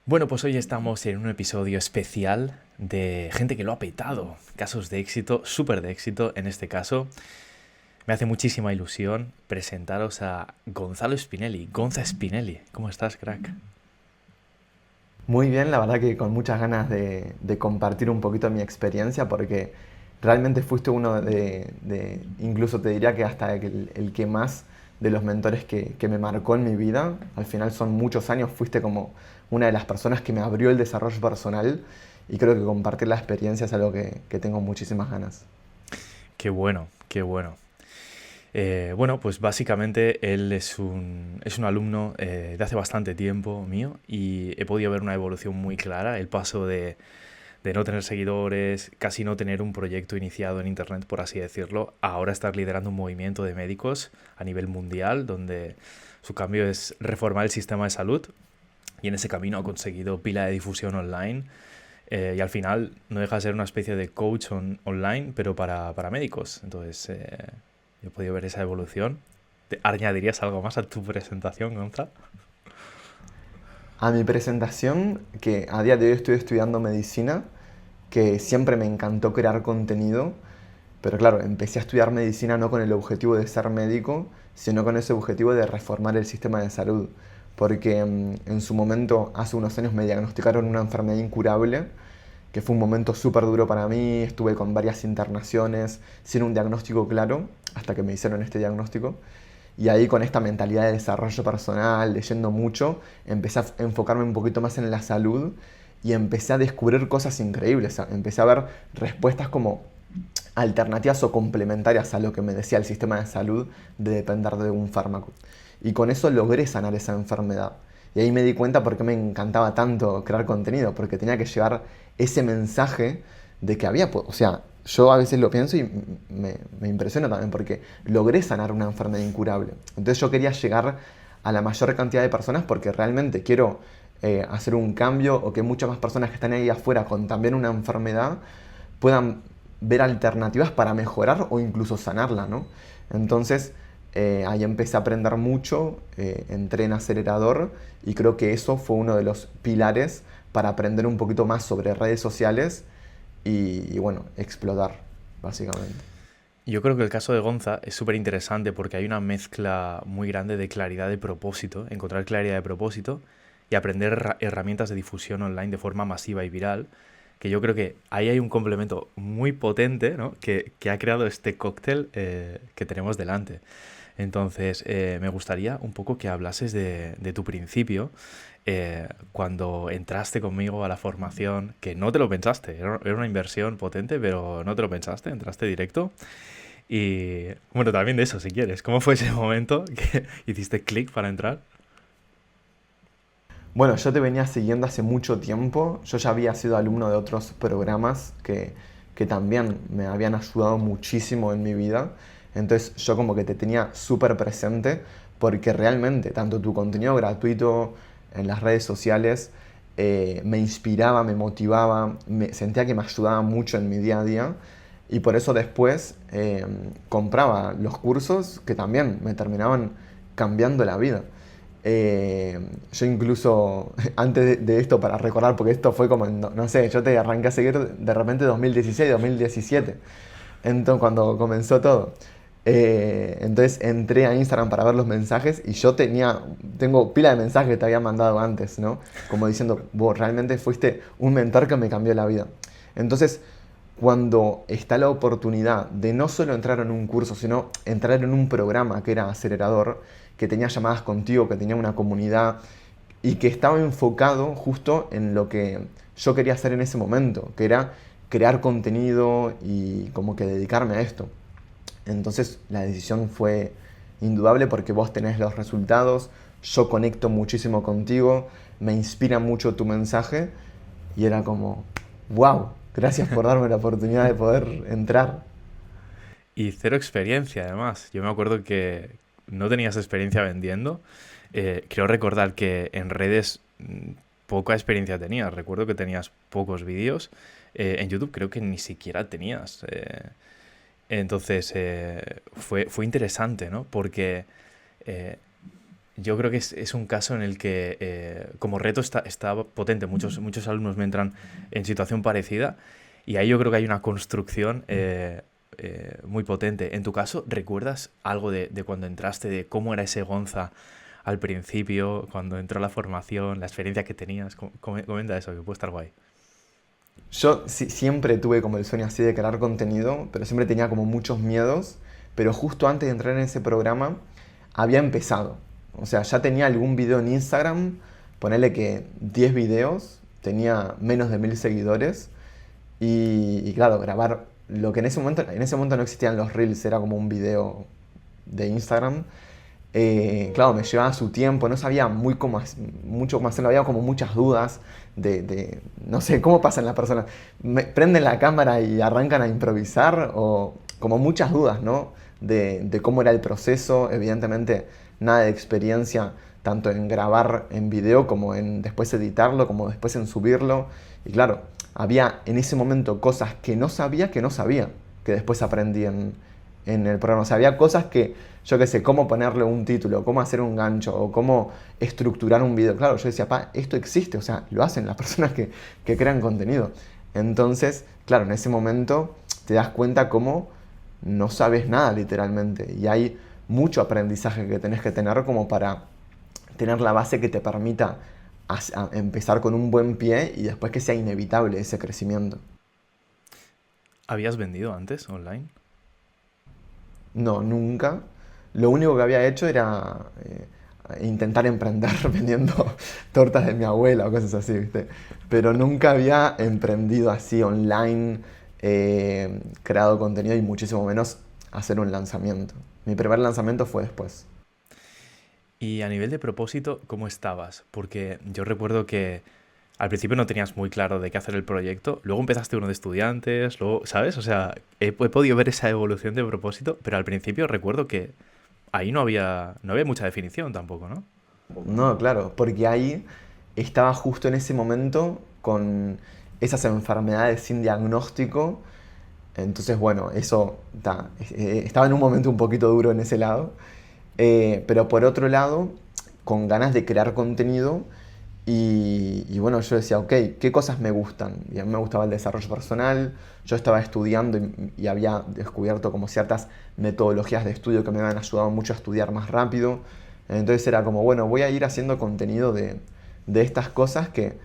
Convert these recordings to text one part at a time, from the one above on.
Bueno, pues hoy estamos en un episodio especial de gente que lo ha petado, casos de éxito, súper de éxito en este caso. Me hace muchísima ilusión presentaros a Gonzalo Spinelli, Gonza Spinelli. ¿Cómo estás, crack? Muy bien, la verdad que con muchas ganas de compartir un poquito mi experiencia porque realmente fuiste uno incluso te diría que hasta el que más de los mentores que me marcó en mi vida, al final son muchos años, fuiste como una de las personas que me abrió el desarrollo personal y creo que compartir la experiencia es algo que tengo muchísimas ganas. Qué bueno, qué bueno. Bueno, pues básicamente él es un alumno de hace bastante tiempo mío y he podido ver una evolución muy clara, el paso de no tener seguidores, casi no tener un proyecto iniciado en Internet, por así decirlo, a ahora estar liderando un movimiento de médicos a nivel mundial, donde su cambio es reformar el sistema de salud y en ese camino ha conseguido pila de difusión online y al final no deja de ser una especie de coach online, pero para médicos. Entonces, yo he podido ver esa evolución. ¿Te añadirías algo más a tu presentación, Gonza? A mi presentación, que a día de hoy estoy estudiando medicina, que siempre me encantó crear contenido. Pero claro, empecé a estudiar medicina no con el objetivo de ser médico, sino con ese objetivo de reformar el sistema de salud. Porque en su momento, hace unos años, me diagnosticaron una enfermedad incurable, que fue un momento súper duro para mí. Estuve con varias internaciones, sin un diagnóstico claro, hasta que me hicieron este diagnóstico. Y ahí con esta mentalidad de desarrollo personal, leyendo mucho, empecé a enfocarme un poquito más en la salud y empecé a descubrir cosas increíbles. Empecé a ver respuestas como alternativas o complementarias a lo que me decía el sistema de salud de depender de un fármaco. Y con eso logré sanar esa enfermedad. Y ahí me di cuenta por qué me encantaba tanto crear contenido, porque tenía que llevar ese mensaje de que había, o sea, yo a veces lo pienso y me impresiona también porque logré sanar una enfermedad incurable. Entonces yo quería llegar a la mayor cantidad de personas porque realmente quiero hacer un cambio o que muchas más personas que están ahí afuera con también una enfermedad puedan ver alternativas para mejorar o incluso sanarla, ¿no? Entonces, ahí empecé a aprender mucho, entré en acelerador y creo que eso fue uno de los pilares para aprender un poquito más sobre redes sociales y bueno, explotar, básicamente. Yo creo que el caso de Gonza es súper interesante porque hay una mezcla muy grande de claridad de propósito, encontrar claridad de propósito y aprender herramientas de difusión online de forma masiva y viral, que yo creo que ahí hay un complemento muy potente, ¿no? que ha creado este cóctel que tenemos delante. Entonces, me gustaría un poco que hablases de tu principio, cuando entraste conmigo a la formación, que no te lo pensaste, era una inversión potente, pero no te lo pensaste, entraste directo. Y bueno, también de eso, si quieres. ¿Cómo fue ese momento que hiciste clic para entrar? Bueno, yo te venía siguiendo hace mucho tiempo. Yo ya había sido alumno de otros programas que también me habían ayudado muchísimo en mi vida. Entonces yo como que te tenía súper presente porque realmente tanto tu contenido gratuito en las redes sociales me inspiraba, me motivaba, sentía que me ayudaba mucho en mi día a día. Y por eso después compraba los cursos que también me terminaban cambiando la vida. Yo incluso, antes de esto, para recordar, porque esto fue como, no sé, yo te arranqué a seguir de repente 2016, 2017, entonces, cuando comenzó todo. Entonces entré a Instagram para ver los mensajes y tengo pila de mensajes que te había mandado antes, ¿no? Como diciendo, vos realmente fuiste un mentor que me cambió la vida. Entonces, cuando está la oportunidad de no solo entrar en un curso, sino entrar en un programa que era acelerador, que tenía llamadas contigo, que tenía una comunidad y que estaba enfocado justo en lo que yo quería hacer en ese momento, que era crear contenido y como que dedicarme a esto. Entonces la decisión fue indudable porque vos tenés los resultados, yo conecto muchísimo contigo, me inspira mucho tu mensaje y era como, wow, gracias por darme la oportunidad de poder entrar. Y cero experiencia, además. Yo me acuerdo que no tenías experiencia vendiendo. Creo recordar que en redes poca experiencia tenías. Recuerdo que tenías pocos vídeos. En YouTube creo que ni siquiera tenías. Entonces, fue interesante, ¿no? Porque yo creo que es un caso en el que como reto está potente. Muchos alumnos me entran en situación parecida y ahí yo creo que hay una construcción muy potente. En tu caso, ¿recuerdas algo de cuando entraste, de cómo era ese Gonza al principio, cuando entró la formación, la experiencia que tenías? Comenta eso, que puede estar guay. Yo siempre tuve como el sueño así de crear contenido, pero siempre tenía como muchos miedos. Pero justo antes de entrar en ese programa, había empezado. O sea, ya tenía algún video en Instagram, ponerle que 10 videos, tenía menos de 1000 seguidores. Y claro, grabar lo que en ese momento no existían los reels, era como un video de Instagram. Claro, me llevaba su tiempo, no sabía mucho cómo hacerlo, había como muchas dudas no sé, cómo pasan las personas. Prenden la cámara y arrancan a improvisar o como muchas dudas, ¿no? De cómo era el proceso, evidentemente nada de experiencia tanto en grabar en video como en después editarlo, como después en subirlo. Y claro, había en ese momento cosas que no sabía, que después aprendí en el programa. O sea, había cosas que, yo qué sé, cómo ponerle un título, cómo hacer un gancho o cómo estructurar un video. Claro, yo decía, pa, esto existe, o sea, lo hacen las personas que crean contenido. Entonces, claro, en ese momento te das cuenta cómo no sabes nada literalmente y hay mucho aprendizaje que tenés que tener como para tener la base que te permita a empezar con un buen pie y después que sea inevitable ese crecimiento. ¿Habías vendido antes online? No, nunca. Lo único que había hecho era intentar emprender vendiendo tortas de mi abuela o cosas así, ¿viste? Pero nunca había emprendido así online, creado contenido y muchísimo menos hacer un lanzamiento. Mi primer lanzamiento fue después. Y a nivel de propósito, ¿cómo estabas? Porque yo recuerdo que al principio no tenías muy claro de qué hacer el proyecto, luego empezaste uno de estudiantes, luego, ¿sabes? O sea, he podido ver esa evolución de propósito, pero al principio recuerdo que ahí no había mucha definición tampoco, ¿no? No, claro, porque ahí estaba justo en ese momento con esas enfermedades sin diagnóstico. Entonces, bueno, eso estaba en un momento un poquito duro en ese lado. Pero por otro lado, con ganas de crear contenido y bueno, yo decía, ok, ¿qué cosas me gustan? Y a mí me gustaba el desarrollo personal, yo estaba estudiando y había descubierto como ciertas metodologías de estudio que me habían ayudado mucho a estudiar más rápido. Entonces era como, bueno, voy a ir haciendo contenido de estas cosas que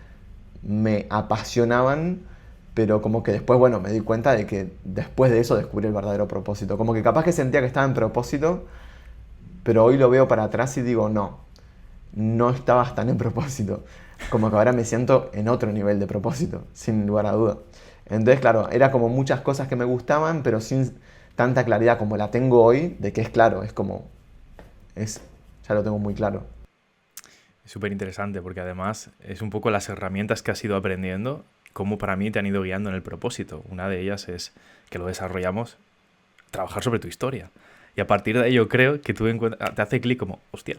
me apasionaban, pero como que después, bueno, me di cuenta de que después de eso descubrí el verdadero propósito. Como que capaz que sentía que estaba en propósito, pero hoy lo veo para atrás y digo, no, no estabas tan en propósito. Como que ahora me siento en otro nivel de propósito, sin lugar a duda. Entonces, claro, era como muchas cosas que me gustaban, pero sin tanta claridad como la tengo hoy, de que es claro, es como, es, ya lo tengo muy claro. Es súper interesante porque además es un poco las herramientas que has ido aprendiendo, cómo para mí te han ido guiando en el propósito. Una de ellas es que lo desarrollamos, trabajar sobre tu historia. Y a partir de ahí yo creo que te hace clic como, hostia,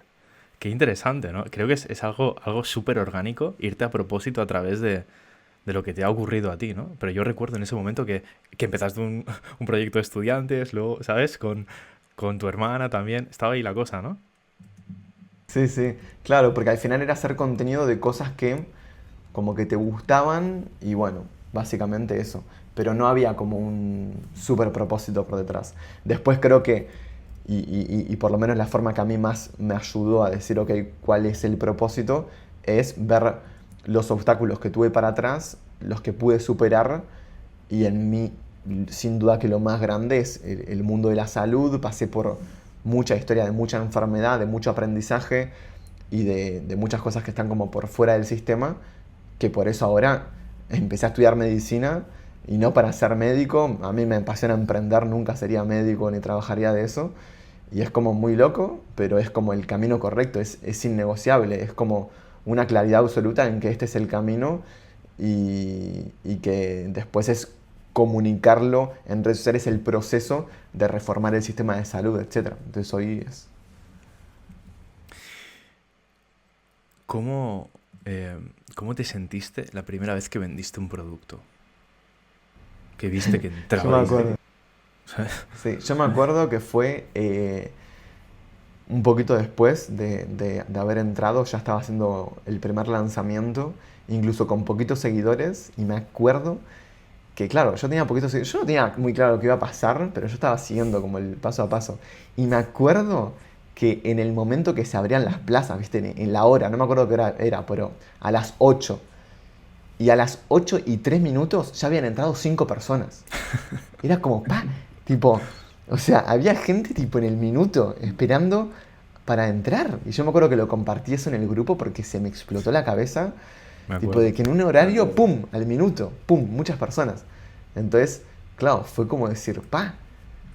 qué interesante, ¿no? Creo que es algo súper orgánico irte a propósito a través de lo que te ha ocurrido a ti, ¿no? Pero yo recuerdo en ese momento que empezaste un proyecto de estudiantes, luego, ¿sabes? Con tu hermana también. Estaba ahí la cosa, ¿no? Sí, sí, claro, porque al final era hacer contenido de cosas que como que te gustaban y bueno, básicamente eso. Pero no había como un súper propósito por detrás. Después creo que, y por lo menos la forma que a mí más me ayudó a decir, ok, cuál es el propósito, es ver los obstáculos que tuve para atrás, los que pude superar y en mí, sin duda que lo más grande es el mundo de la salud. Pasé por mucha historia de mucha enfermedad, de mucho aprendizaje y de muchas cosas que están como por fuera del sistema, que por eso ahora empecé a estudiar medicina y no para ser médico. A mí me apasiona emprender, nunca sería médico ni trabajaría de eso. Y es como muy loco, pero es como el camino correcto, es innegociable, es como una claridad absoluta en que este es el camino y que después es comunicarlo en redes sociales el proceso de reformar el sistema de salud, etcétera. Entonces hoy es... ¿Cómo, eh, cómo te sentiste la primera vez que vendiste un producto? Que viste que Yo entraba me dinero. acuerdo. Sí, yo me acuerdo que fue... un poquito después de haber entrado, ya estaba haciendo el primer lanzamiento, incluso con poquitos seguidores, y me acuerdo que, claro, yo tenía poquitos seguidores, yo no tenía muy claro lo que iba a pasar, pero yo estaba siguiendo como el paso a paso. Y me acuerdo que en el momento que se abrían las plazas, ¿viste? En la hora, no me acuerdo qué hora era, pero a las 8. Y a las 8:03 ya habían entrado 5 personas. Era como, pa, tipo, o sea, había gente tipo en el minuto esperando para entrar. Y yo me acuerdo que lo compartí eso en el grupo porque se me explotó la cabeza, Me tipo acuerdo. de que en un horario, pum, al minuto, pum, muchas personas. Entonces, claro, fue como decir, pa,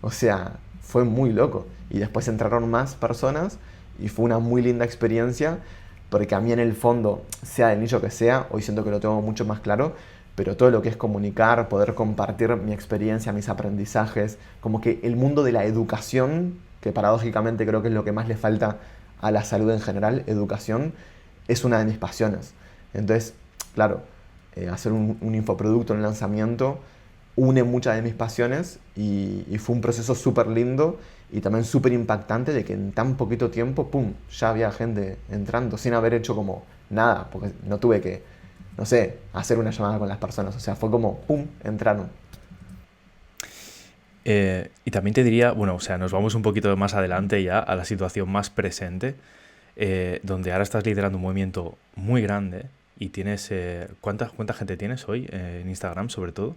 o sea, fue muy loco. Y después entraron más personas y fue una muy linda experiencia porque a mí en el fondo, sea del nicho que sea, hoy siento que lo tengo mucho más claro, pero todo lo que es comunicar, poder compartir mi experiencia, mis aprendizajes, como que el mundo de la educación, que paradójicamente creo que es lo que más le falta a la salud en general, educación, es una de mis pasiones. Entonces, claro, hacer un infoproducto, un lanzamiento, une muchas de mis pasiones y fue un proceso súper lindo y también súper impactante de que en tan poquito tiempo, ¡pum!, ya había gente entrando sin haber hecho como nada, porque no tuve que, no sé, hacer una llamada con las personas, o sea, fue como, ¡pum!, entraron. Y también te diría, bueno, o sea, nos vamos un poquito más adelante ya a la situación más presente, donde ahora estás liderando un movimiento muy grande y tienes, ¿cuánta gente tienes hoy en Instagram sobre todo?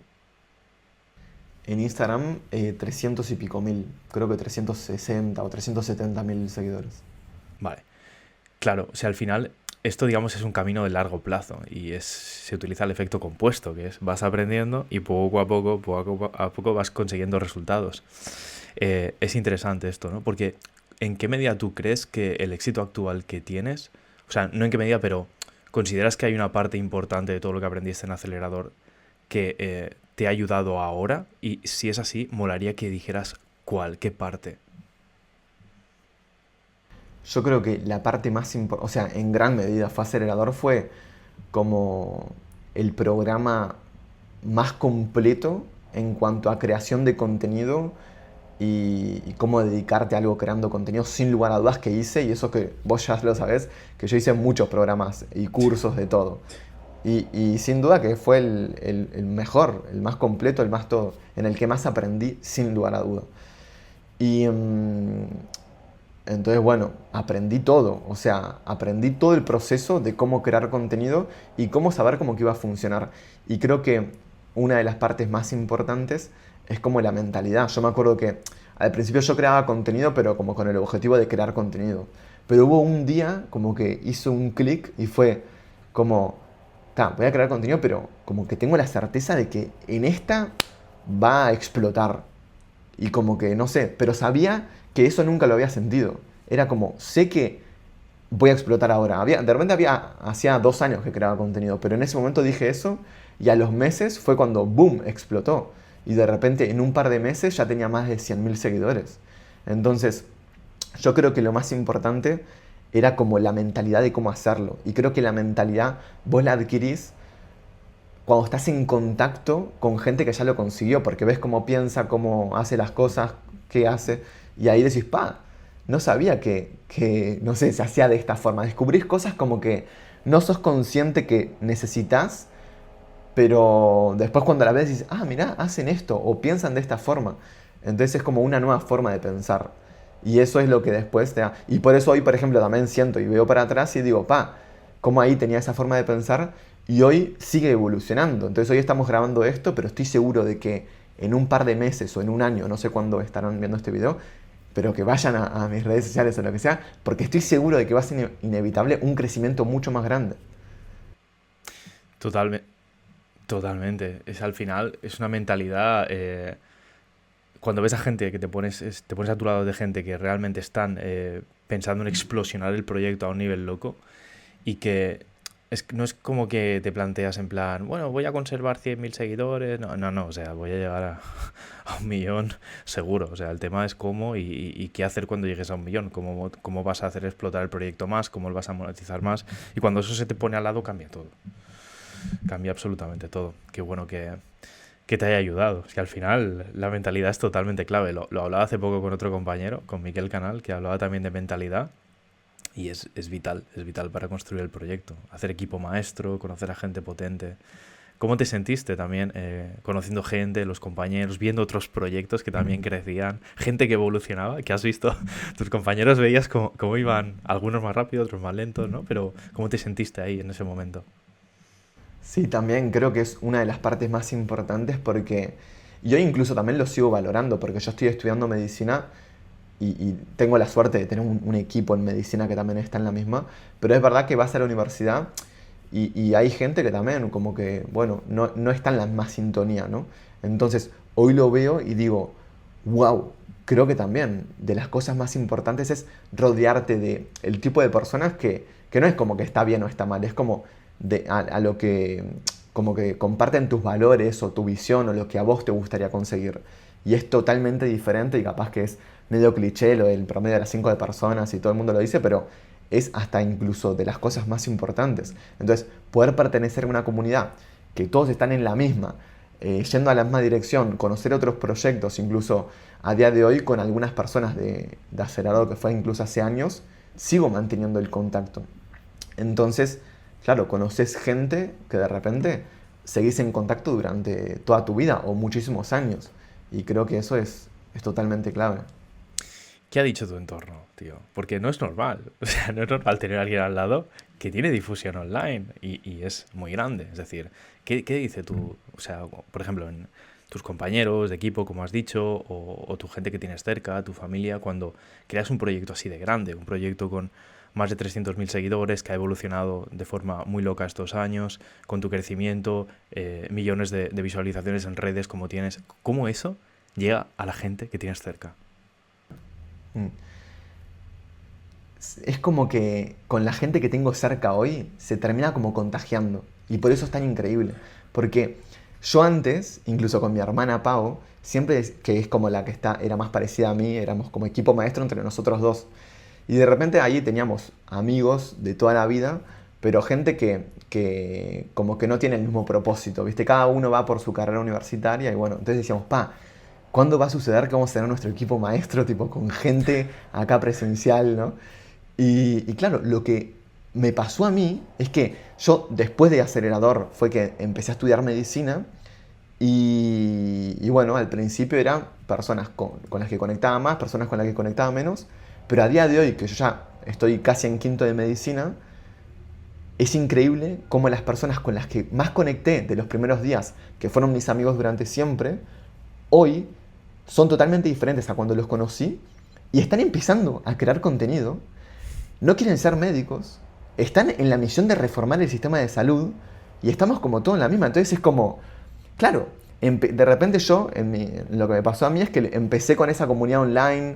En Instagram, 300 y pico mil, creo que 360 o 370.000 seguidores. Vale. Claro, o sea, al final esto, digamos, es un camino de largo plazo y se utiliza el efecto compuesto, que es vas aprendiendo y poco a poco vas consiguiendo resultados. Es interesante esto, ¿no? Porque ¿en qué medida tú crees que el éxito actual que tienes, o sea, no en qué medida, pero consideras que hay una parte importante de todo lo que aprendiste en Acelerador que te ha ayudado ahora? Y si es así, molaría que dijeras cuál, qué parte. Yo creo que la parte más importante, o sea, en gran medida fue Acelerador, fue como el programa más completo en cuanto a creación de contenido y cómo dedicarte a algo creando contenido, sin lugar a dudas que hice, y eso que vos ya lo sabés, que yo hice muchos programas y cursos de todo. Y sin duda que fue el mejor, el más completo, el más todo, en el que más aprendí, sin lugar a duda. Y entonces, bueno, aprendí todo, o sea, aprendí todo el proceso de cómo crear contenido y cómo saber cómo que iba a funcionar. Y creo que una de las partes más importantes es como la mentalidad. Yo me acuerdo que al principio yo creaba contenido, pero como con el objetivo de crear contenido. Pero hubo un día como que hizo un clic y fue como, ta, voy a crear contenido, pero como que tengo la certeza de que en esta va a explotar. Y como que, no sé, pero sabía que eso nunca lo había sentido. Era como, sé que voy a explotar ahora. De repente hacía 2 años que creaba contenido, pero en ese momento dije eso y a los meses fue cuando, boom, explotó. Y de repente en un par de meses ya tenía más de 100.000 seguidores. Entonces, yo creo que lo más importante era como la mentalidad de cómo hacerlo. Y creo que la mentalidad vos la adquirís cuando estás en contacto con gente que ya lo consiguió, porque ves cómo piensa, cómo hace las cosas, qué hace, y ahí decís, pa, no sabía que, no sé, se hacía de esta forma. Descubrís cosas como que no sos consciente que necesitas, pero después cuando la ves dices, ah, mirá, hacen esto, o piensan de esta forma. Entonces es como una nueva forma de pensar. Y eso es lo que después te da. Y por eso hoy, por ejemplo, también siento y veo para atrás y digo, pa, cómo ahí tenía esa forma de pensar y hoy sigue evolucionando. Entonces hoy estamos grabando esto, pero estoy seguro de que en un par de meses o en un año, no sé cuándo estarán viendo este video, pero que vayan a mis redes sociales o lo que sea, porque estoy seguro de que va a ser inevitable un crecimiento mucho más grande. Totalmente. Totalmente. Es al final, es una mentalidad. Cuando ves a gente que te pones a tu lado de gente que realmente están pensando en explosionar el proyecto a un nivel loco y que no es como que te planteas en plan, bueno, voy a conservar 100.000 seguidores. No, no, no, o sea, voy a llegar a 1 millón seguro. O sea, el tema es cómo y qué hacer cuando llegues a 1 millón, cómo vas a hacer explotar el proyecto más, cómo lo vas a monetizar más. Y cuando eso se te pone al lado, cambia todo. Cambia absolutamente todo. Qué bueno que te haya ayudado. Es que al final la mentalidad es totalmente clave. Lo hablaba hace poco con otro compañero, con Miquel Canal, que hablaba también de mentalidad. Y es vital para construir el proyecto. Hacer equipo maestro, conocer a gente potente. ¿Cómo te sentiste también conociendo gente, los compañeros, viendo otros proyectos que también crecían, gente que evolucionaba, que has visto, tus compañeros veías cómo iban, algunos más rápido, otros más lentos, ¿no? Pero ¿cómo te sentiste ahí en ese momento? Sí, también creo que es una de las partes más importantes porque yo incluso también lo sigo valorando porque yo estoy estudiando medicina y tengo la suerte de tener un equipo en medicina que también está en la misma, pero es verdad que vas a la universidad y hay gente que también como que, bueno, no está en la misma sintonía, ¿no? Entonces, hoy lo veo y digo, wow, creo que también de las cosas más importantes es rodearte de el tipo de personas que no es como que está bien o está mal, es como a lo que como que comparten tus valores o tu visión o lo que a vos te gustaría conseguir. Y es totalmente diferente y capaz que es medio cliché lo del promedio de las 5 de personas y todo el mundo lo dice, pero es hasta incluso de las cosas más importantes. Entonces, poder pertenecer a una comunidad que todos están en la misma, yendo a la misma dirección, conocer otros proyectos, incluso a día de hoy con algunas personas de Acelerado que fue incluso hace años, sigo manteniendo el contacto. Entonces, claro, conoces gente que de repente seguís en contacto durante toda tu vida o muchísimos años. Y creo que eso es totalmente clave. ¿Qué ha dicho tu entorno, tío? Porque no es normal. O sea, no es normal tener a alguien al lado que tiene difusión online y es muy grande. Es decir, ¿qué dice tú? O sea, por ejemplo, en tus compañeros de equipo, como has dicho, o tu gente que tienes cerca, tu familia, cuando creas un proyecto así de grande, un proyecto con más de 300.000 seguidores, que ha evolucionado de forma muy loca estos años, con tu crecimiento, millones de visualizaciones en redes como tienes. ¿Cómo eso llega a la gente que tienes cerca? Mm. Es como que con la gente que tengo cerca hoy se termina como contagiando. Y por eso es tan increíble. Porque yo antes, incluso con mi hermana Pau, siempre que es como la que era más parecida a mí, éramos como equipo maestro entre nosotros dos. Y de repente allí teníamos amigos de toda la vida, pero gente que como que no tiene el mismo propósito, ¿viste? Cada uno va por su carrera universitaria y bueno, entonces decíamos, ¿cuándo va a suceder que vamos a tener nuestro equipo maestro, tipo con gente acá presencial, ¿no? Y claro, lo que me pasó a mí es que yo después de acelerador fue que empecé a estudiar medicina y bueno, al principio eran personas con las que conectaba más, personas con las que conectaba menos, pero a día de hoy, que yo ya estoy casi en quinto de medicina, es increíble cómo las personas con las que más conecté de los primeros días, que fueron mis amigos durante siempre, hoy son totalmente diferentes a cuando los conocí y están empezando a crear contenido, no quieren ser médicos, están en la misión de reformar el sistema de salud y estamos como todos en la misma. Entonces es como, claro, de repente yo, lo que me pasó a mí es que empecé con esa comunidad online,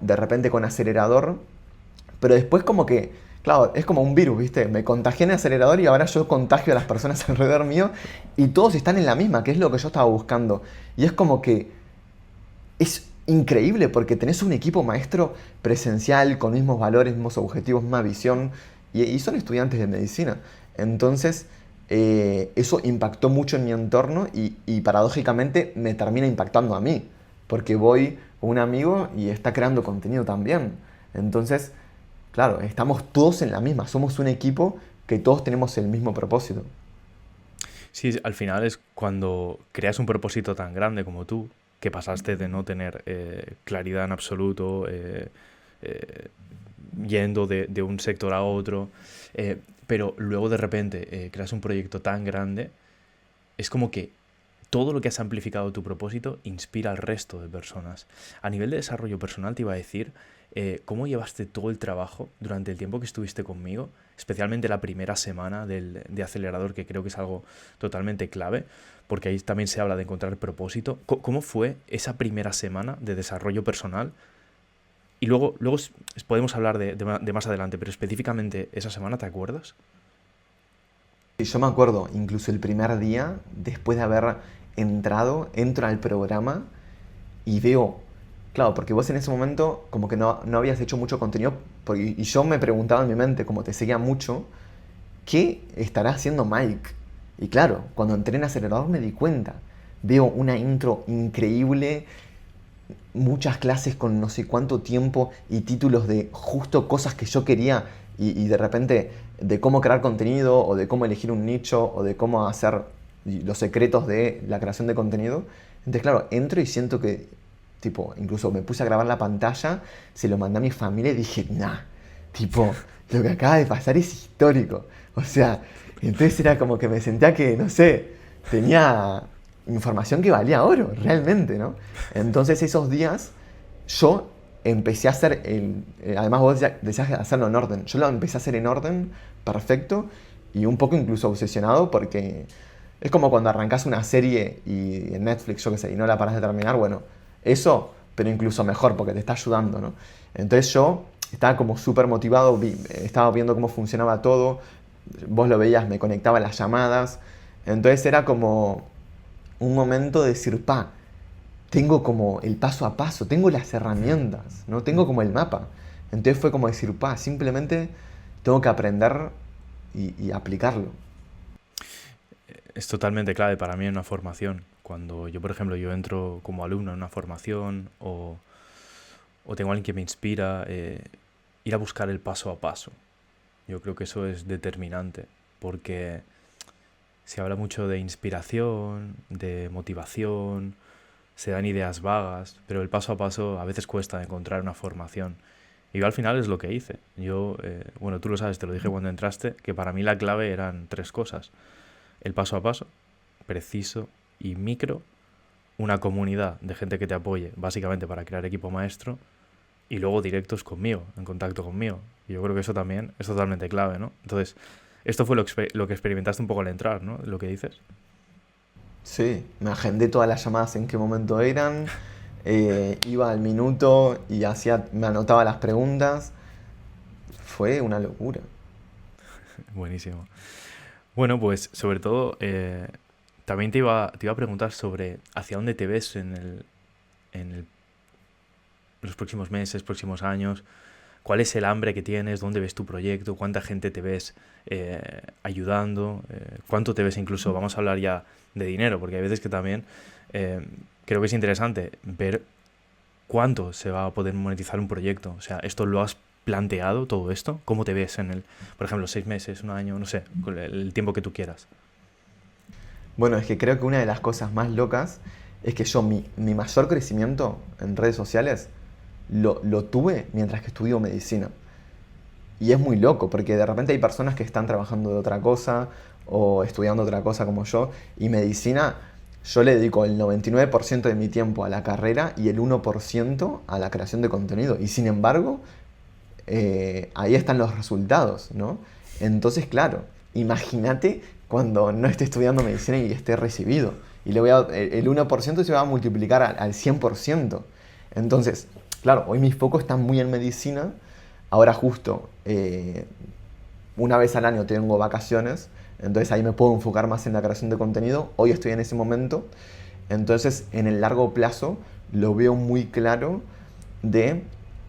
de repente con acelerador, pero después como que, claro, es como un virus, ¿viste? Me contagié en el acelerador y ahora yo contagio a las personas alrededor mío y todos están en la misma, que es lo que yo estaba buscando. Y es como que es increíble porque tenés un equipo maestro presencial con mismos valores, mismos objetivos, misma visión y son estudiantes de medicina. Entonces, eso impactó mucho en mi entorno y paradójicamente me termina impactando a mí porque voy con un amigo y está creando contenido también. Entonces, claro, estamos todos en la misma, somos un equipo que todos tenemos el mismo propósito. Sí, al final es cuando creas un propósito tan grande como tú, que pasaste de no tener claridad en absoluto, eh, yendo de un sector a otro, pero luego de repente creas un proyecto tan grande, es como que todo lo que has amplificado tu propósito inspira al resto de personas. A nivel de desarrollo personal te iba a decir, ¿cómo llevaste todo el trabajo durante el tiempo que estuviste conmigo? Especialmente la primera semana de acelerador, que creo que es algo totalmente clave, porque ahí también se habla de encontrar propósito. ¿Cómo fue esa primera semana de desarrollo personal? Y luego podemos hablar de más adelante, pero específicamente esa semana, ¿te acuerdas? Y yo me acuerdo, incluso el primer día, después de haber entro al programa y veo, claro, porque vos en ese momento como que no habías hecho mucho contenido, y yo me preguntaba en mi mente, como te seguía mucho, ¿qué estará haciendo Mike? Y claro, cuando entré en acelerador me di cuenta. veo una intro increíble, muchas clases con no sé cuánto tiempo y títulos de justo cosas que yo quería y de repente de cómo crear contenido o de cómo elegir un nicho o de cómo hacer los secretos de la creación de contenido. Entonces, claro, entro y siento que, tipo, incluso me puse a grabar la pantalla, se lo mandé a mi familia y dije, nah, tipo, lo que acaba de pasar es histórico. O sea, entonces era como que me sentía que, no sé, tenía información que valía oro, realmente, ¿no? Entonces esos días yo empecé a hacer, además vos decías hacerlo en orden, yo lo empecé a hacer en orden, perfecto, y un poco incluso obsesionado porque es como cuando arrancas una serie y en Netflix, yo qué sé, y no la paras de terminar, bueno, eso, pero incluso mejor porque te está ayudando, ¿no? Entonces yo estaba como súper motivado, estaba viendo cómo funcionaba todo, vos lo veías, me conectaba a las llamadas, entonces era como un momento de decir, pa, tengo como el paso a paso, tengo las herramientas, ¿no? Tengo como el mapa. Entonces fue como decir, pa, simplemente tengo que aprender y aplicarlo. Es totalmente clave para mí en una formación. Cuando yo, por ejemplo, yo entro como alumno en una formación o tengo alguien que me inspira, ir a buscar el paso a paso. Yo creo que eso es determinante, porque se habla mucho de inspiración, de motivación, se dan ideas vagas, pero el paso a paso a veces cuesta encontrar una formación. Y yo al final es lo que hice. Yo, bueno, tú lo sabes, te lo dije cuando entraste, que para mí la clave eran tres cosas. El paso a paso, preciso y micro, una comunidad de gente que te apoye, básicamente para crear equipo maestro, y luego directos conmigo, en contacto conmigo. Y yo creo que eso también es totalmente clave, ¿no? Entonces, esto fue lo que experimentaste un poco al entrar, ¿no? Lo que dices. Sí, me agendé todas las llamadas en qué momento eran, iba al minuto y me anotaba las preguntas. Fue una locura. Buenísimo. Bueno, pues sobre todo, también te iba a preguntar sobre hacia dónde te ves en los próximos meses, próximos años. ¿Cuál es el hambre que tienes? ¿Dónde ves tu proyecto? ¿Cuánta gente te ves ayudando? ¿Cuánto te ves incluso? Vamos a hablar ya de dinero, porque hay veces que también eh, creo que es interesante ver cuánto se va a poder monetizar un proyecto. O sea, ¿esto lo has planteado todo esto? ¿Cómo te ves por ejemplo, 6 meses, un año, no sé, con el tiempo que tú quieras? Bueno, es que creo que una de las cosas más locas es que yo mi mayor crecimiento en redes sociales lo tuve mientras que estudio medicina. Y es muy loco, porque de repente hay personas que están trabajando de otra cosa o estudiando otra cosa como yo, y medicina yo le dedico el 99% de mi tiempo a la carrera y el 1% a la creación de contenido. Y sin embargo, ahí están los resultados, ¿no? Entonces, claro, imagínate cuando no esté estudiando medicina y esté recibido. Y el 1% se va a multiplicar al 100%. Entonces, claro, hoy mis focos están muy en medicina. Ahora justo una vez al año tengo vacaciones, entonces ahí me puedo enfocar más en la creación de contenido. Hoy estoy en ese momento. Entonces, en el largo plazo lo veo muy claro de,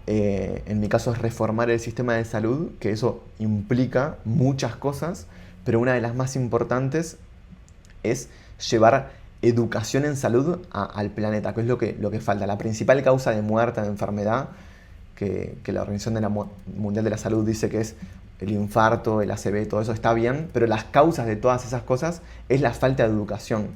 en mi caso, es reformar el sistema de salud, que eso implica muchas cosas, pero una de las más importantes es llevar educación en salud al planeta, que es lo que falta. La principal causa de muerte, de enfermedad, que la Organización Mundial de la Salud dice que es el infarto, el ACV, todo eso está bien, pero las causas de todas esas cosas es la falta de educación.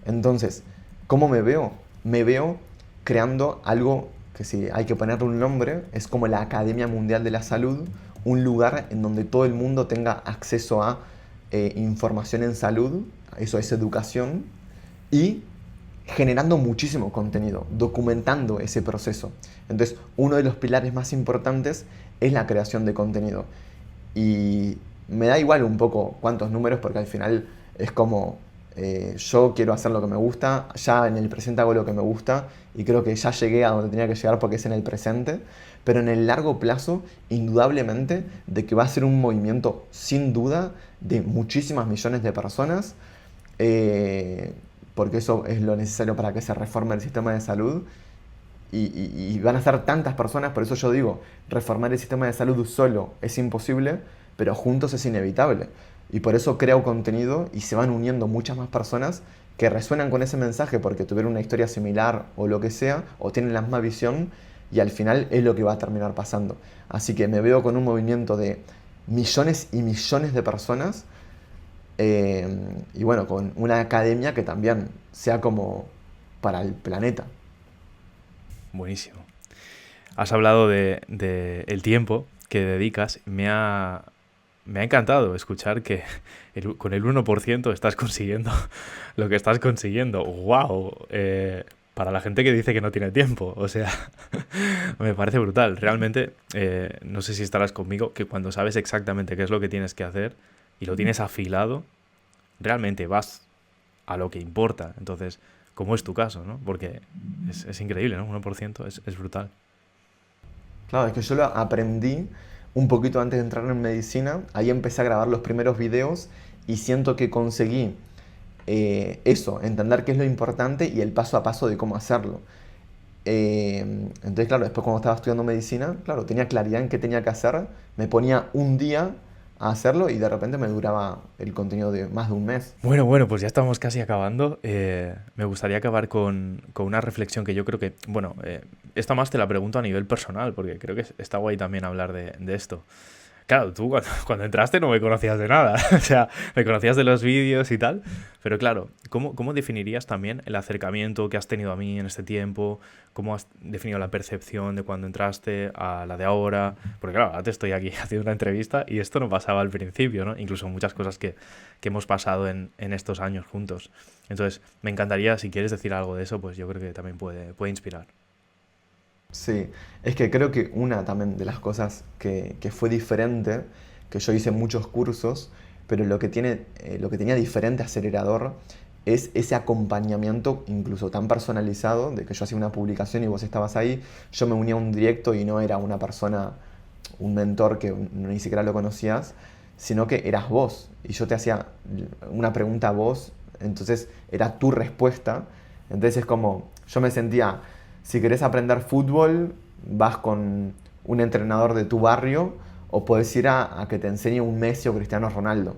Entonces, ¿cómo me veo? Me veo creando algo que, si hay que ponerle un nombre, es como la Academia Mundial de la Salud, un lugar en donde todo el mundo tenga acceso a información en salud, eso es educación, y generando muchísimo contenido, documentando ese proceso. Entonces, uno de los pilares más importantes es la creación de contenido. Y me da igual un poco cuántos números, porque al final es como yo quiero hacer lo que me gusta, ya en el presente hago lo que me gusta y creo que ya llegué a donde tenía que llegar porque es en el presente, pero en el largo plazo, indudablemente, de que va a ser un movimiento sin duda de muchísimas millones de personas, eh, porque eso es lo necesario para que se reforme el sistema de salud. Y van a ser tantas personas, por eso yo digo, reformar el sistema de salud solo es imposible, pero juntos es inevitable. Y por eso creo contenido y se van uniendo muchas más personas que resuenan con ese mensaje porque tuvieron una historia similar o lo que sea, o tienen la misma visión y al final es lo que va a terminar pasando. Así que me veo con un movimiento de millones y millones de personas y bueno, con una academia que también sea como para el planeta. Buenísimo. Has hablado de el tiempo que dedicas. Me ha encantado escuchar que con el 1% estás consiguiendo lo que estás consiguiendo. ¡Wow! Para la gente que dice que no tiene tiempo. O sea, me parece brutal. Realmente, no sé si estarás conmigo, que cuando sabes exactamente qué es lo que tienes que hacer y lo tienes afilado, realmente vas a lo que importa. Entonces, como es tu caso, ¿no? Porque es increíble, ¿no? 1% es brutal. Claro, es que yo lo aprendí un poquito antes de entrar en medicina. Ahí empecé a grabar los primeros videos y siento que conseguí eso, entender qué es lo importante y el paso a paso de cómo hacerlo. Entonces, claro, después cuando estaba estudiando medicina, claro, tenía claridad en qué tenía que hacer. Me ponía un día a hacerlo y de repente me duraba el contenido de más de un mes. Bueno, pues ya estamos casi acabando. Me gustaría acabar con una reflexión que yo creo que, bueno, esta más te la pregunto a nivel personal, porque creo que está guay también hablar de esto. Claro, tú cuando entraste no me conocías de nada, o sea, me conocías de los vídeos y tal, pero claro, ¿cómo definirías también el acercamiento que has tenido a mí en este tiempo? ¿Cómo has definido la percepción de cuando entraste a la de ahora? Porque claro, ahora te estoy aquí haciendo una entrevista y esto no pasaba al principio, ¿no? Incluso muchas cosas que hemos pasado en estos años juntos. Entonces, me encantaría, si quieres decir algo de eso, pues yo creo que también puede inspirar. Sí, es que creo que una también de las cosas que fue diferente, que yo hice muchos cursos, pero lo que tenía diferente Acelerador es ese acompañamiento incluso tan personalizado, de que yo hacía una publicación y vos estabas ahí, yo me unía a un directo y no era una persona, un mentor que ni siquiera lo conocías, sino que eras vos y yo te hacía una pregunta a vos, entonces era tu respuesta, entonces es como, yo me sentía, si querés aprender fútbol, vas con un entrenador de tu barrio o podés ir a que te enseñe un Messi o Cristiano Ronaldo.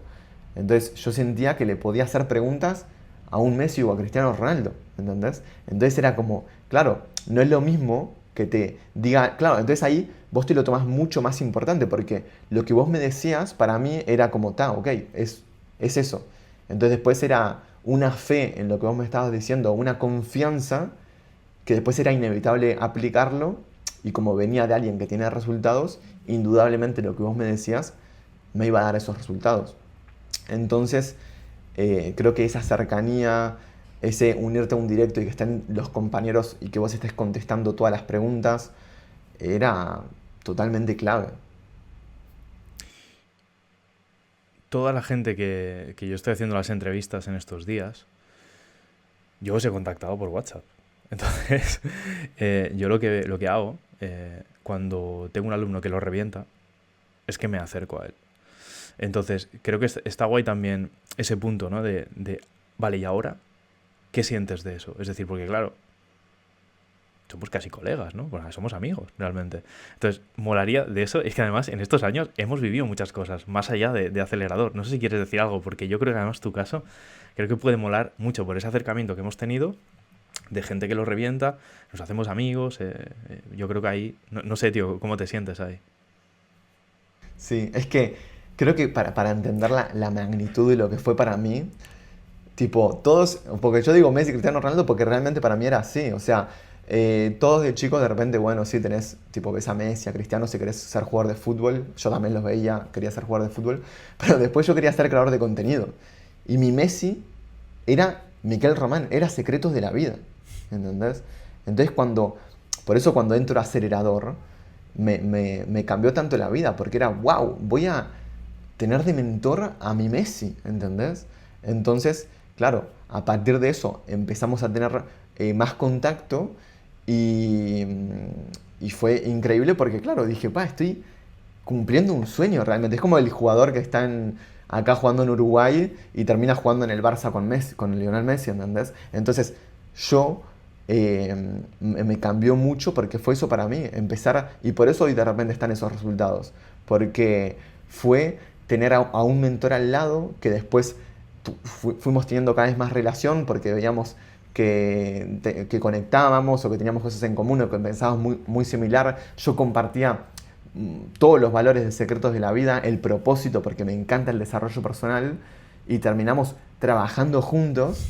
Entonces yo sentía que le podía hacer preguntas a un Messi o a Cristiano Ronaldo, ¿entendés? Entonces era como, claro, no es lo mismo que te diga, claro, entonces ahí vos te lo tomás mucho más importante porque lo que vos me decías para mí era como, ok, es eso. Entonces después era una fe en lo que vos me estabas diciendo, una confianza que después era inevitable aplicarlo y como venía de alguien que tiene resultados, indudablemente lo que vos me decías me iba a dar esos resultados. Entonces, creo que esa cercanía, ese unirte a un directo y que estén los compañeros y que vos estés contestando todas las preguntas, era totalmente clave. Toda la gente que yo estoy haciendo las entrevistas en estos días, yo os he contactado por WhatsApp. Entonces, yo lo que hago cuando tengo un alumno que lo revienta es que me acerco a él. Entonces, creo que está guay también ese punto, ¿no? Vale, ¿y ahora qué sientes de eso? Es decir, porque claro, somos casi colegas, ¿no? Bueno, somos amigos, realmente. Entonces, molaría de eso. Es que además, en estos años hemos vivido muchas cosas, más allá de Acelerador. No sé si quieres decir algo, porque yo creo que además tu caso, creo que puede molar mucho por ese acercamiento que hemos tenido de gente que lo revienta, nos hacemos amigos, yo creo que ahí, no sé, tío, ¿cómo te sientes ahí? Sí, es que creo que para entender la magnitud de lo que fue para mí, tipo, todos, porque yo digo Messi, Cristiano Ronaldo, porque realmente para mí era así, o sea, todos de chicos de repente, bueno, sí tenés, tipo, ves a Messi, a Cristiano, si querés ser jugador de fútbol, yo también los veía, quería ser jugador de fútbol, pero después yo quería ser creador de contenido. Y mi Messi era Miquel Román, era Secretos de la Vida, ¿entendés? Entonces por eso cuando entro a Acelerador, me cambió tanto la vida, porque era, wow, voy a tener de mentor a mi Messi, ¿entendés? Entonces, claro, a partir de eso empezamos a tener más contacto y, y fue increíble porque, claro, dije, estoy cumpliendo un sueño realmente. Es como el jugador que está acá jugando en Uruguay y termina jugando en el Barça con Messi, con Lionel Messi, ¿entendés? Entonces, yo me cambió mucho porque fue eso para mí, empezar, y por eso hoy de repente están esos resultados, porque fue tener a un mentor al lado que después fuimos teniendo cada vez más relación porque veíamos que conectábamos o que teníamos cosas en común o que pensábamos muy similar. Yo compartía todos los valores de Secretos de la Vida, el propósito, porque me encanta el desarrollo personal, y terminamos trabajando juntos,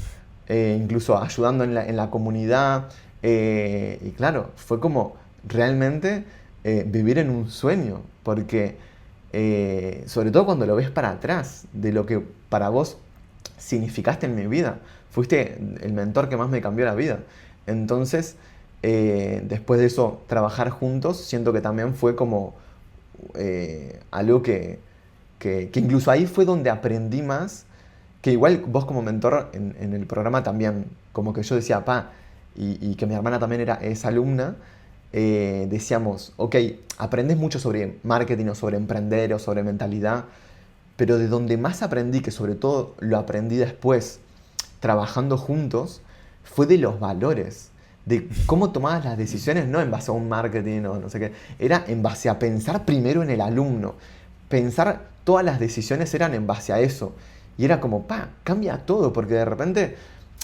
incluso ayudando en la comunidad. Y claro, fue como realmente vivir en un sueño, porque sobre todo cuando lo ves para atrás, de lo que para vos significaste en mi vida. Fuiste el mentor que más me cambió la vida. Entonces, después de eso, trabajar juntos, siento que también fue como algo que incluso ahí fue donde aprendí más, que igual vos como mentor en el programa también, como que yo decía, y que mi hermana también es alumna, decíamos, ok, aprendes mucho sobre marketing o sobre emprender o sobre mentalidad, pero de donde más aprendí, que sobre todo lo aprendí después, trabajando juntos, fue de los valores, de cómo tomabas las decisiones, no en base a un marketing o no sé qué, era en base a pensar primero en el alumno, pensar todas las decisiones eran en base a eso, y era como, cambia todo, porque de repente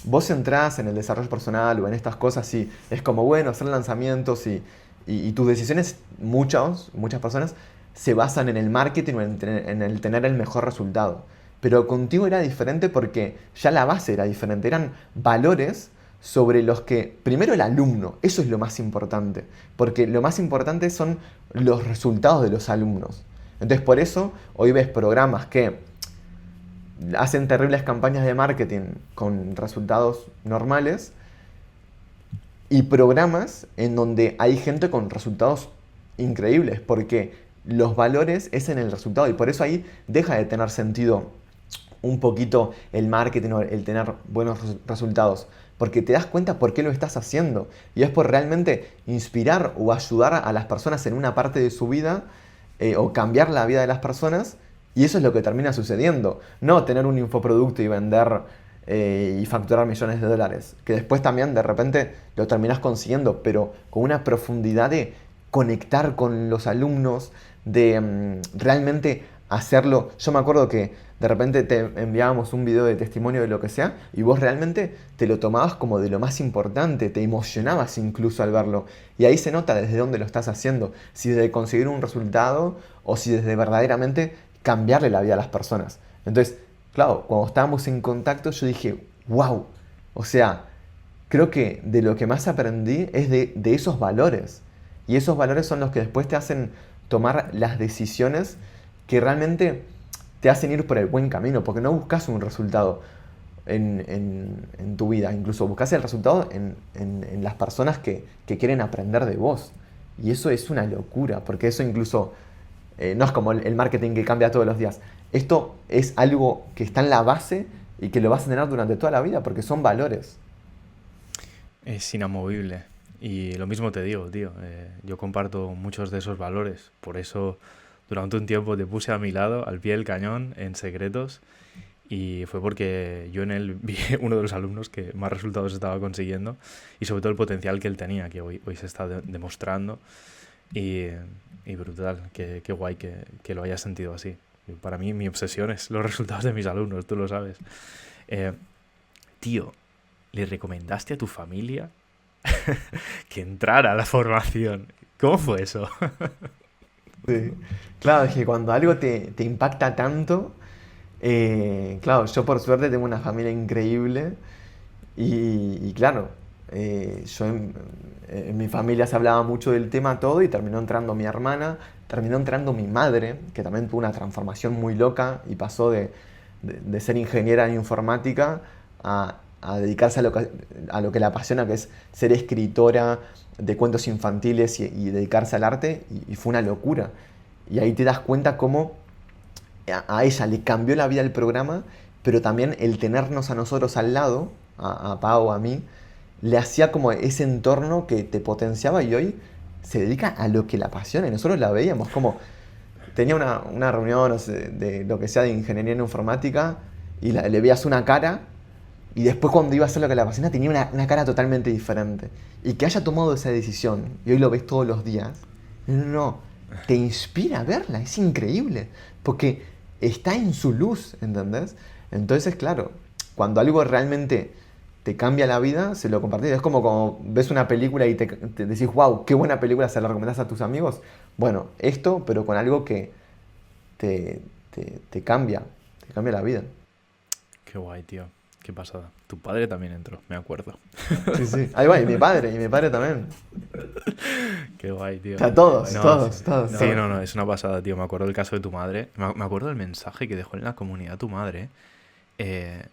vos entrás en el desarrollo personal o en estas cosas y es como, bueno, hacer lanzamientos y tus decisiones, muchas personas, se basan en el marketing o en el tener el mejor resultado. Pero contigo era diferente porque ya la base era diferente. Eran valores sobre los que, primero el alumno, eso es lo más importante. Porque lo más importante son los resultados de los alumnos. Entonces por eso hoy ves programas que hacen terribles campañas de marketing con resultados normales y programas en donde hay gente con resultados increíbles. Porque los valores es en el resultado y por eso ahí deja de tener sentido un poquito el marketing o el tener buenos resultados, porque te das cuenta por qué lo estás haciendo y es por realmente inspirar o ayudar a las personas en una parte de su vida o cambiar la vida de las personas, y eso es lo que termina sucediendo, no tener un infoproducto y vender y facturar millones de dólares, que después también de repente lo terminas consiguiendo, pero con una profundidad de conectar con los alumnos, de realmente hacerlo. Yo me acuerdo que de repente te enviábamos un video de testimonio de lo que sea y vos realmente te lo tomabas como de lo más importante, te emocionabas incluso al verlo. Y ahí se nota desde dónde lo estás haciendo, si desde conseguir un resultado o si desde verdaderamente cambiarle la vida a las personas. Entonces, claro, cuando estábamos en contacto yo dije, wow, o sea, creo que de lo que más aprendí es de esos valores. Y esos valores son los que después te hacen tomar las decisiones que realmente te hacen ir por el buen camino, porque no buscas un resultado en tu vida, incluso buscas el resultado en las personas que quieren aprender de vos. Y eso es una locura, porque eso incluso no es como el marketing que cambia todos los días. Esto es algo que está en la base y que lo vas a tener durante toda la vida, porque son valores. Es inamovible. Y lo mismo te digo, tío. Yo comparto muchos de esos valores. Por eso durante un tiempo te puse a mi lado, al pie del cañón, en Secretos. Y fue porque yo en él vi uno de los alumnos que más resultados estaba consiguiendo. Y sobre todo el potencial que él tenía, que hoy se está demostrando. Y brutal, qué guay que lo hayas sentido así. Para mí mi obsesión es los resultados de mis alumnos, tú lo sabes. Tío, ¿le recomendaste a tu familia que entrara a la formación? ¿Cómo fue eso? Sí. Claro, es que cuando algo te impacta tanto, claro, yo por suerte tengo una familia increíble y claro, yo en mi familia se hablaba mucho del tema todo y terminó entrando mi hermana, terminó entrando mi madre, que también tuvo una transformación muy loca y pasó de ser ingeniera en informática a dedicarse a lo que la apasiona, que es ser escritora de cuentos infantiles y dedicarse al arte, y fue una locura. Y ahí te das cuenta cómo a ella le cambió la vida el programa, pero también el tenernos a nosotros al lado, a Pau, a mí, le hacía como ese entorno que te potenciaba, y hoy se dedica a lo que la apasiona. Y nosotros la veíamos como tenía una reunión, no sé, de lo que sea de ingeniería en informática, y le veías una cara, y después cuando iba a hacer lo que le apasiona tenía una cara totalmente diferente. Y que haya tomado esa decisión, y hoy lo ves todos los días, no, te inspira verla, es increíble. Porque está en su luz, ¿entendés? Entonces, claro, cuando algo realmente te cambia la vida, se lo compartís. Es como ves una película y te decís, wow, qué buena película, se la recomendás a tus amigos. Bueno, esto, pero con algo que te, te cambia la vida. Qué guay, tío. Qué pasada. Tu padre también entró, me acuerdo. Sí, sí. Ahí va, y mi padre también. Qué guay, O tío. sea, todos, No, sí, todos, todos, sí, todos. no, es una pasada, tío. Me acuerdo del caso de tu madre. Me acuerdo del mensaje que dejó en la comunidad tu madre, eh,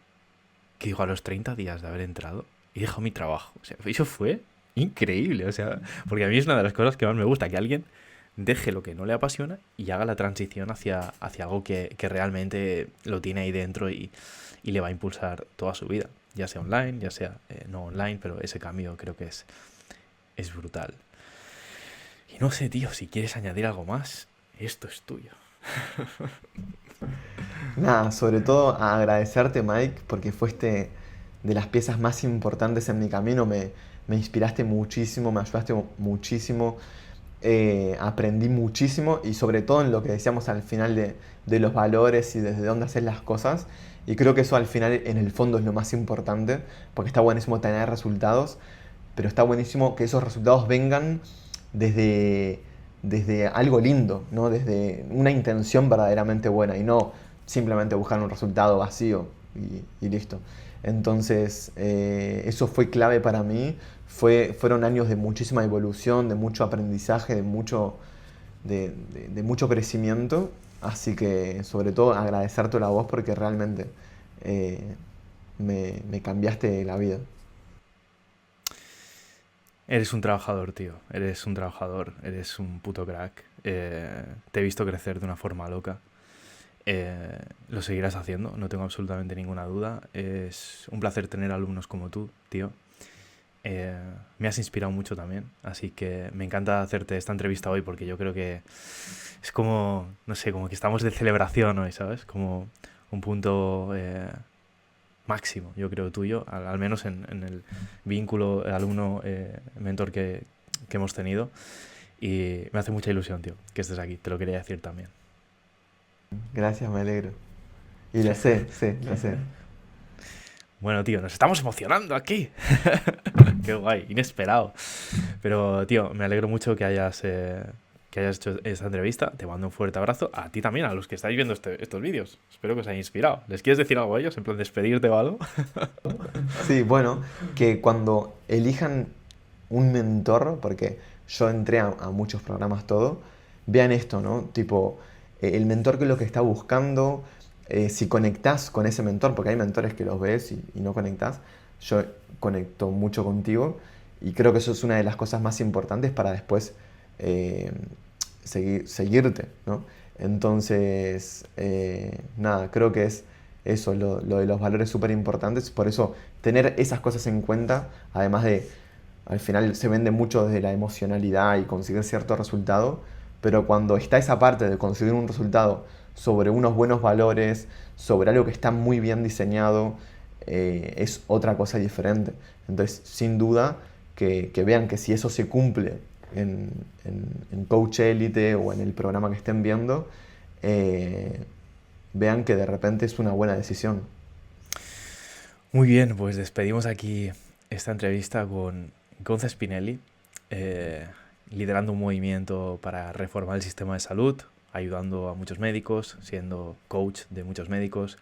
que dijo a los 30 días de haber entrado y dejó mi trabajo. O sea, eso fue increíble. O sea, porque a mí es una de las cosas que más me gusta, que alguien deje lo que no le apasiona y haga la transición hacia algo que realmente lo tiene ahí dentro y le va a impulsar toda su vida. Ya sea online, ya sea no online, pero ese cambio creo que es brutal. Y no sé, tío, si quieres añadir algo más, esto es tuyo. Nada, sobre todo agradecerte, Mike, porque fuiste de las piezas más importantes en mi camino. Me inspiraste muchísimo, me ayudaste muchísimo, aprendí muchísimo y sobre todo en lo que decíamos al final de los valores y desde dónde hacer las cosas. Y creo que eso al final en el fondo es lo más importante, porque está buenísimo tener resultados, pero está buenísimo que esos resultados vengan desde, desde algo lindo, ¿no? Desde una intención verdaderamente buena y no simplemente buscar un resultado vacío y listo. Entonces, eso fue clave para mí. Fueron años de muchísima evolución, de mucho aprendizaje, de mucho crecimiento. Así que, sobre todo, agradecerte a vos porque realmente eh, me cambiaste la vida. Eres un trabajador, tío. Eres un trabajador. Eres un puto crack. Te he visto crecer de una forma loca. Lo seguirás haciendo, no tengo absolutamente ninguna duda. Es un placer tener alumnos como tú, tío. Me has inspirado mucho también, así que me encanta hacerte esta entrevista hoy porque yo creo que es como, no sé, como que estamos de celebración hoy, ¿sabes? Como un punto máximo, yo creo, tuyo, al menos en el vínculo alumno-mentor que hemos tenido. Y me hace mucha ilusión, tío, que estés aquí, te lo quería decir también. Gracias, me alegro. Y lo sé. Bueno, tío, nos estamos emocionando aquí. Qué guay, inesperado. Pero, tío, me alegro mucho que hayas hecho esta entrevista. Te mando un fuerte abrazo. A ti también, a los que estáis viendo estos vídeos. Espero que os haya inspirado. ¿Les quieres decir algo a ellos? En plan, despedirte o algo. Sí, bueno, que cuando elijan un mentor, porque yo entré a muchos programas todo, vean esto, ¿no? Tipo, el mentor que es lo que está buscando, si conectás con ese mentor, porque hay mentores que los ves y no conectás, yo conecto mucho contigo y creo que eso es una de las cosas más importantes para después eh, seguirte, ¿no? Entonces, nada, creo que es eso, lo de los valores súper importantes, por eso tener esas cosas en cuenta, además de, al final se vende mucho desde la emocionalidad y conseguir cierto resultado, pero cuando está esa parte de conseguir un resultado sobre unos buenos valores, sobre algo que está muy bien diseñado, es otra cosa diferente. Entonces, sin duda, que vean que si eso se cumple en Coach Elite o en el programa que estén viendo, eh, vean que de repente es una buena decisión. Muy bien, pues despedimos aquí esta entrevista con Gonza Spinelli, eh, liderando un movimiento para reformar el sistema de salud, ayudando a muchos médicos, siendo coach de muchos médicos,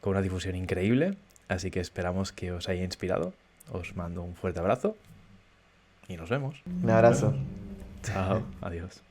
con una difusión increíble. Así que esperamos que os haya inspirado. Os mando un fuerte abrazo y nos vemos. Un abrazo. Chao, adiós.